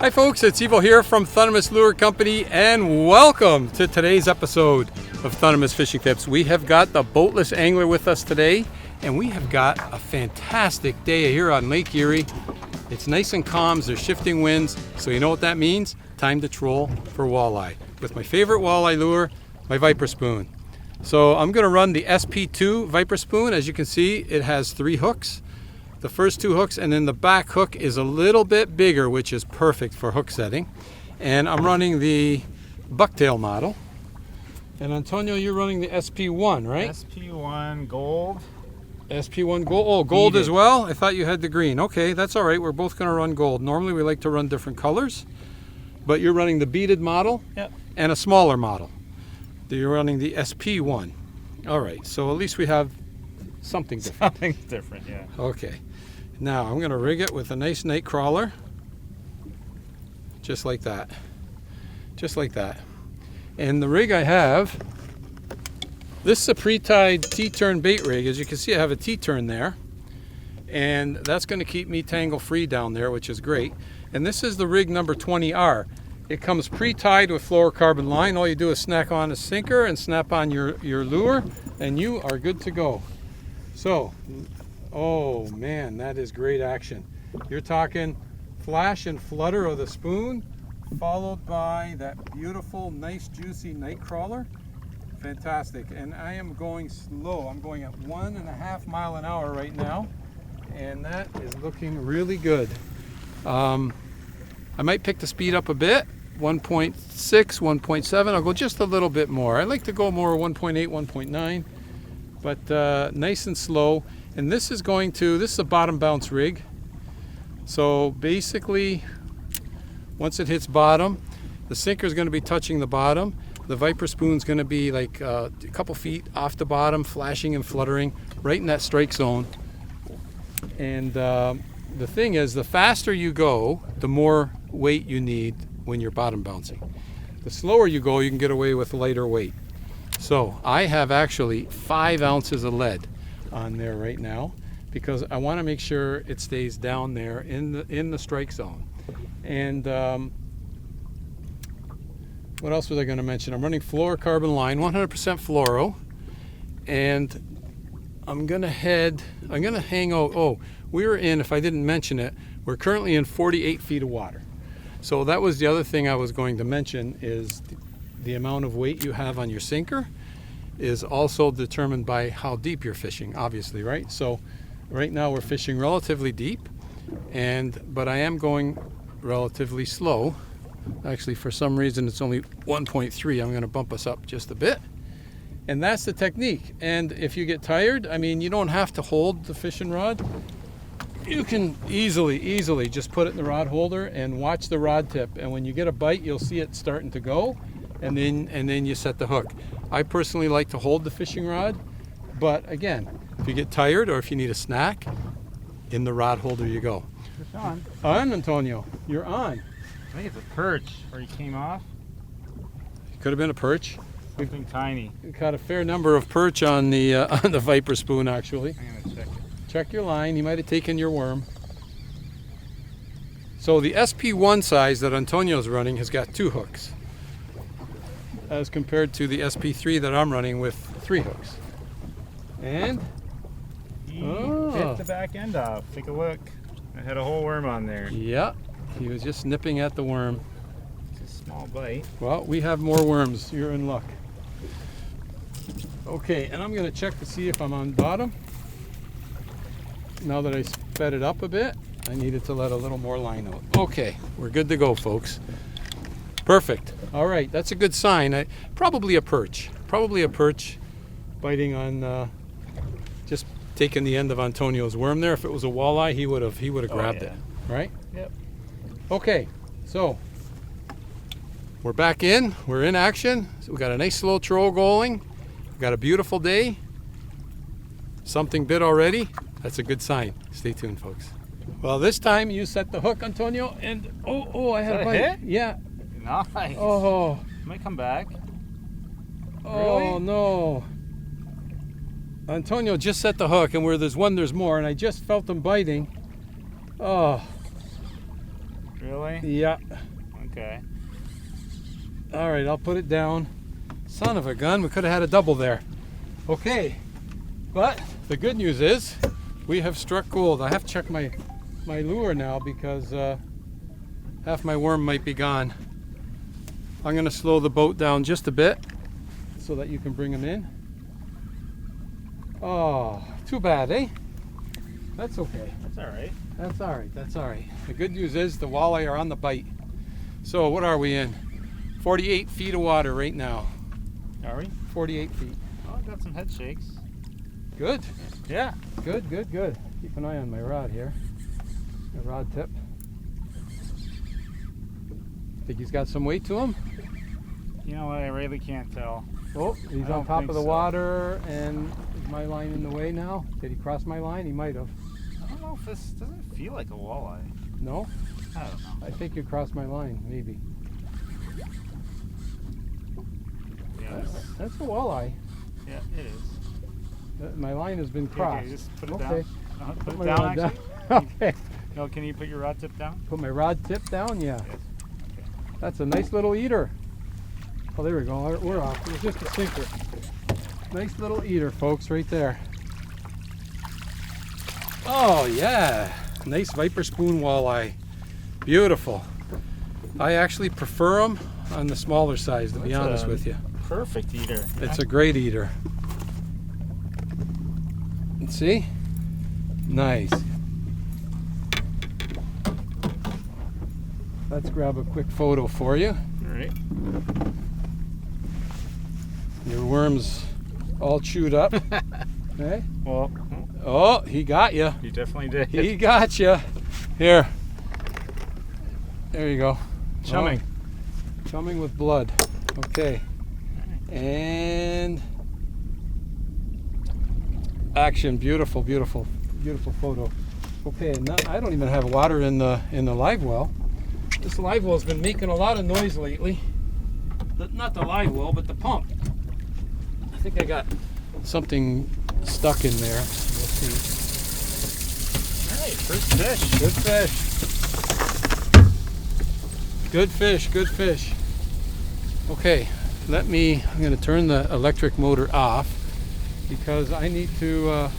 Hi folks, it's Evo here from Thundermist Lure Company, and welcome to today's episode of Thundermist Fishing Tips. We have got the boatless angler with us today, and we have got a fantastic day here on Lake Erie. It's nice and calm, there's shifting winds, so you know what that means? Time to troll for walleye. With my favorite walleye lure, my Viper Spoon. So I'm going to run the SP2 Viper Spoon. As you can see, it has 3 hooks. The first 2 hooks, and then the back hook is a little bit bigger, which is perfect for hook setting. And I'm running the bucktail model. And Antonio, you're running the SP1, right? SP1 gold. SP1 gold. Oh, gold as well? I thought you had the green. Okay, that's all right. We're both going to run gold. Normally we like to run different colors, but you're running the beaded model. Yep. And a smaller model. You're running the SP1. All right, so at least we have something different. Something different, yeah. Okay. Now I'm going to rig it with a nice night crawler. Just like that. Just like that. And the rig I have, this is a pre-tied T-turn bait rig. As you can see, I have a T-turn there. And that's going to keep me tangle free down there, which is great. And this is the rig number 20R. It comes pre-tied with fluorocarbon line. All you do is snack on a sinker and snap on your lure, and you are good to go. So, oh man, that is great action. You're talking flash and flutter of the spoon, followed by that beautiful, nice, juicy night crawler. Fantastic. And I am going slow. I'm going at 1.5 miles an hour right now, and that is looking really good. I might pick the speed up a bit, 1.6, 1.7. I'll go just a little bit more. I like to go more 1.8, 1.9. But nice and slow. And this is a bottom bounce rig. So basically, once it hits bottom, the sinker is going to be touching the bottom. The Viper Spoon's going to be like a couple feet off the bottom, flashing and fluttering right in that strike zone. And the thing is, the faster you go, the more weight you need when you're bottom bouncing. The slower you go, you can get away with lighter weight. So I have actually 5 ounces of lead on there right now because I want to make sure it stays down there in the strike zone. And what else was I going to mention? I'm running fluorocarbon line, 100% fluoro, and I'm going to hang out. Oh, if I didn't mention it, we're currently in 48 feet of water. So that was the other thing I was going to mention is the amount of weight you have on your sinker is also determined by how deep you're fishing, obviously, right? So right now we're fishing relatively deep, but I am going relatively slow. Actually, for some reason it's only 1.3. I'm going to bump us up just a bit. And that's the technique. And if you get tired, I mean, you don't have to hold the fishing rod. You can easily just put it in the rod holder and watch the rod tip. And when you get a bite, you'll see it starting to go. And then you set the hook. I personally like to hold the fishing rod, but again, if you get tired or if you need a snack, in the rod holder you go. It's on. On, Antonio. You're on. I think it's a perch where he came off. Could have been a perch. Something tiny. We've caught a fair number of perch on the Viper Spoon, actually. I'm gonna check it. Check your line. He might have taken your worm. So the SP1 size that Antonio's running has got 2 hooks, as compared to the SP3 that I'm running with 3 hooks. And He bit the back end off. Take a look. I had a whole worm on there. Yeah, he was just nipping at the worm. It's a small bite. Well, we have more worms. You're in luck. Okay, and I'm going to check to see if I'm on bottom. Now that I sped it up a bit, I needed to let a little more line out. Okay, we're good to go, folks. Perfect. All right, that's a good sign. Probably a perch. Probably a perch biting on, just taking the end of Antonio's worm there. If it was a walleye, he would have grabbed it, right? Yep. Okay, so we're back in. We're in action. So we got a nice slow troll going. We got a beautiful day. Something bit already. That's a good sign. Stay tuned, folks. Well, this time you set the hook, Antonio, and I had a bite. Hit? Yeah. Nice. Oh. Might come back. Oh, Really? no. Antonio just set the hook, and where there's one, there's more, and I just felt him biting. Oh. Really? Yeah. Okay. All right, I'll put it down. Son of a gun, we could have had a double there. Okay, but the good news is we have struck gold. I have to check my lure now because half my worm might be gone. I'm gonna slow the boat down just a bit so that you can bring them in. Oh, too bad, eh? That's okay. That's all right. That's all right. That's all right. The good news is the walleye are on the bite. So what are we in? 48 feet of water right now. Are we? 48 feet. Oh, I got some head shakes. Good. Yeah. Good, good, good. Keep an eye on my rod here. My rod tip. Think he's got some weight to him? You know what? I really can't tell. Oh, he's I on don't top think of the so. water, and is my line in the way now? Did he cross my line? He might have. I don't know if this doesn't feel like a walleye. No? I don't know. I think you crossed my line, maybe. Yeah, That's a walleye. yeah, it is. My line has been Okay, crossed. okay, just put it Okay. down. Put Put it my down, rod actually. Okay. No, can you put your rod tip down? Put my rod tip down, yeah. Yes. Okay. That's a nice little eater. Oh, there we go. We're off. It was just a sinker. Nice little eater, folks, right there. Oh, yeah. Nice viper spoon walleye. Beautiful. I actually prefer them on the smaller size, to be That's honest a with you. Perfect eater. It's a great eater. See? Nice. Let's grab a quick photo for you. All right. Your worm's all chewed up. Okay. Well, Oh, he got you. you definitely did. He got you. Here. There you go. Chumming. Oh, chumming with blood. Okay. And action. Beautiful, beautiful, beautiful photo. Okay, now I don't even have water in the live well. This live well's been making a lot of noise lately. Not the live well, but the pump. I think I got something stuck in there. We'll see. All right, first fish. Good fish. Good fish, good fish. Okay, I'm going to turn the electric motor off because I need to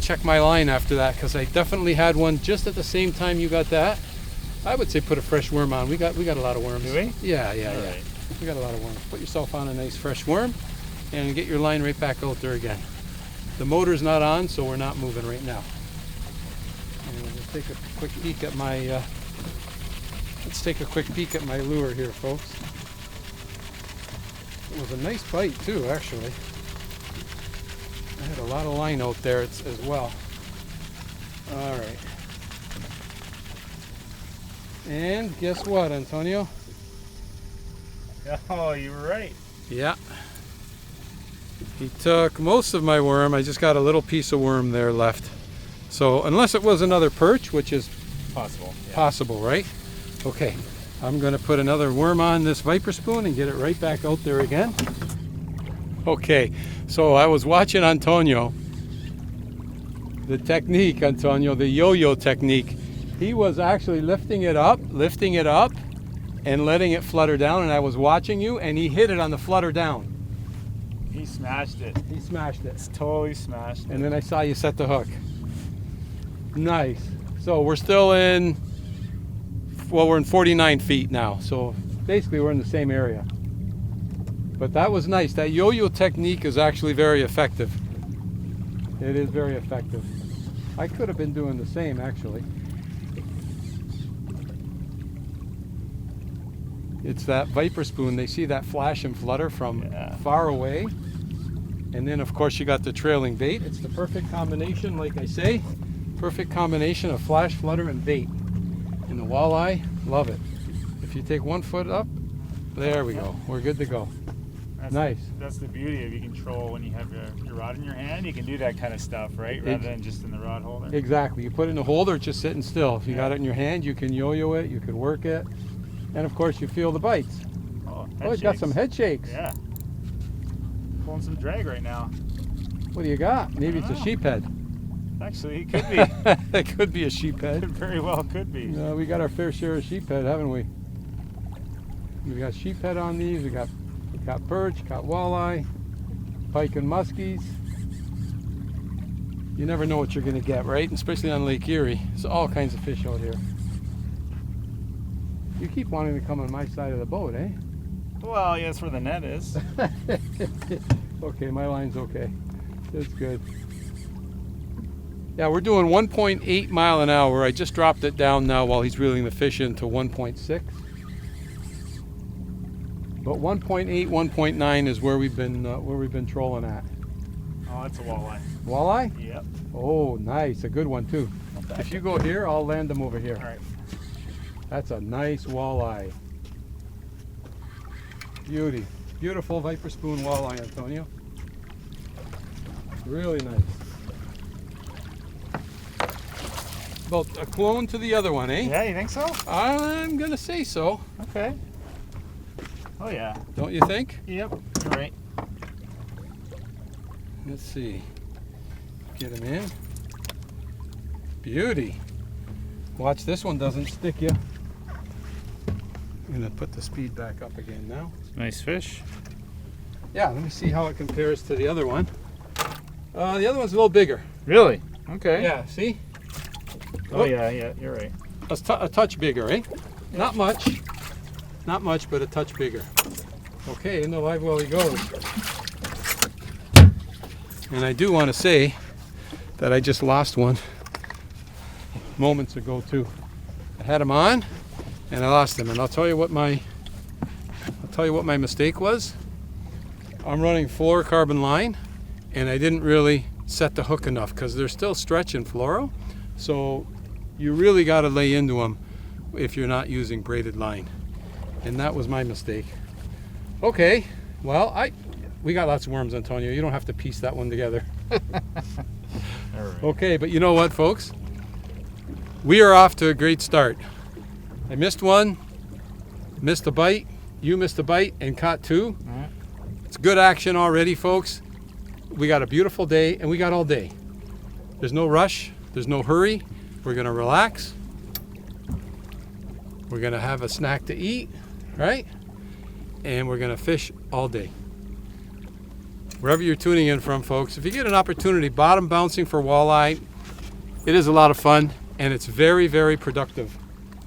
check my line after that because I definitely had one just at the same time you got that. I would say put a fresh worm on. We got a lot of worms. Do we? Yeah. All right. We got a lot of worms. Put yourself on a nice fresh worm and get your line right back out there again. The motor's not on, so we're not moving right now. And we'll take a quick peek at my let's take a quick peek at my lure here, folks. It was a nice bite too, actually. I had a lot of line out there as well. All right. And guess what, Antonio? Oh, you were right. Yeah. He took most of my worm. I just got a little piece of worm there left. So unless it was another perch, which is Possible. Yeah. possible, right? Okay. I'm going to put another worm on this viper spoon and get it right back out there again. Okay. So I was watching Antonio. The technique, Antonio, the yo-yo technique. He was actually lifting it up, and letting it flutter down, and I was watching you, and he hit it on the flutter down. He smashed it. He smashed it. It's totally smashed. And then I saw you set the hook. Nice. So we're still in, well, we're in 49 feet now, so basically we're in the same area. But that was nice. That yo-yo technique is actually very effective. It is very effective. I could have been doing the same, actually. It's that viper spoon. They see that flash and flutter from far away. And then, of course, you got the trailing bait. It's the perfect combination, like I say. Perfect combination of flash, flutter, and bait. And the walleye, love it. If you take 1 foot up, there we go. We're good to go. Nice. That's the beauty of you control when you have your rod in your hand. You can do that kind of stuff, right? Rather than just in the rod holder. Exactly. You put it in the holder, it's just sitting still. If you got it in your hand, you can yo-yo it, you can work it. And of course, you feel the bites. Oh, It's got some head shakes. Yeah. Pulling some drag right now. What do you got? Maybe it's a sheep head. Actually, it could be. That could be a sheephead. It very well could be. We got our fair share of sheephead, haven't we? We got sheephead on these. We got perch, got walleye, pike and muskies. You never know what you're going to get, right? Especially on Lake Erie. There's all kinds of fish out here. You keep wanting to come on my side of the boat, eh? Well, yeah, that's where the net is. Okay, my line's okay. It's good. Yeah, we're doing 1.8 mile an hour. I just dropped it down now while he's reeling the fish in to 1.6. But 1.8, 1.9 is where we've been trolling at. Oh, it's a walleye. Walleye? Yep. Oh, nice. A good one, too. If you go here, I'll land them over here. All right. That's a nice walleye. Beauty. Beautiful viper spoon walleye, Antonio. Really nice. About a clone to the other one, eh? Yeah, you think so? I'm going to say so. Okay. Oh, yeah. Don't you think? Yep, you're right. Let's see. Get him in. Beauty. Watch, this one doesn't stick you. I'm going to put the speed back up again now. Nice fish. Yeah, let me see how it compares to the other one. The other one's a little bigger. Really? Okay. Yeah, see? Oh, yeah, you're right. A touch bigger, eh? Not much. Not much, but a touch bigger. Okay, in the live well he goes. And I do want to say that I just lost one moments ago too. I had him on and I lost him, and I'll tell you what my mistake was. I'm running fluorocarbon line and I didn't really set the hook enough because they're still stretching fluoro, so you really got to lay into them if you're not using braided line, and that was my mistake. Okay, well, we got lots of worms, Antonio. You don't have to piece that one together. All right. Okay, but you know what, folks? We are off to a great start. I missed one, missed a bite, you missed a bite, and caught two. All right. It's good action already, folks. We got a beautiful day, and we got all day. There's no rush, there's no hurry. We're gonna relax. We're gonna have a snack to eat, right? And we're gonna fish all day. Wherever you're tuning in from, folks, if you get an opportunity, bottom bouncing for walleye, it is a lot of fun, and it's very, very productive.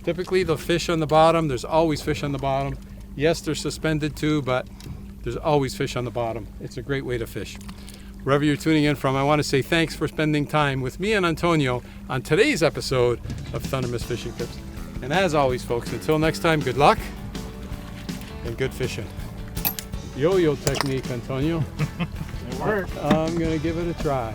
Typically, the fish on the bottom, there's always fish on the bottom. Yes, they're suspended too, but there's always fish on the bottom. It's a great way to fish. Wherever you're tuning in from, I want to say thanks for spending time with me and Antonio on today's episode of Thundermist Fishing Tips. And as always, folks, until next time, good luck and good fishing. Yo-yo technique, Antonio. It worked. I'm going to give it a try.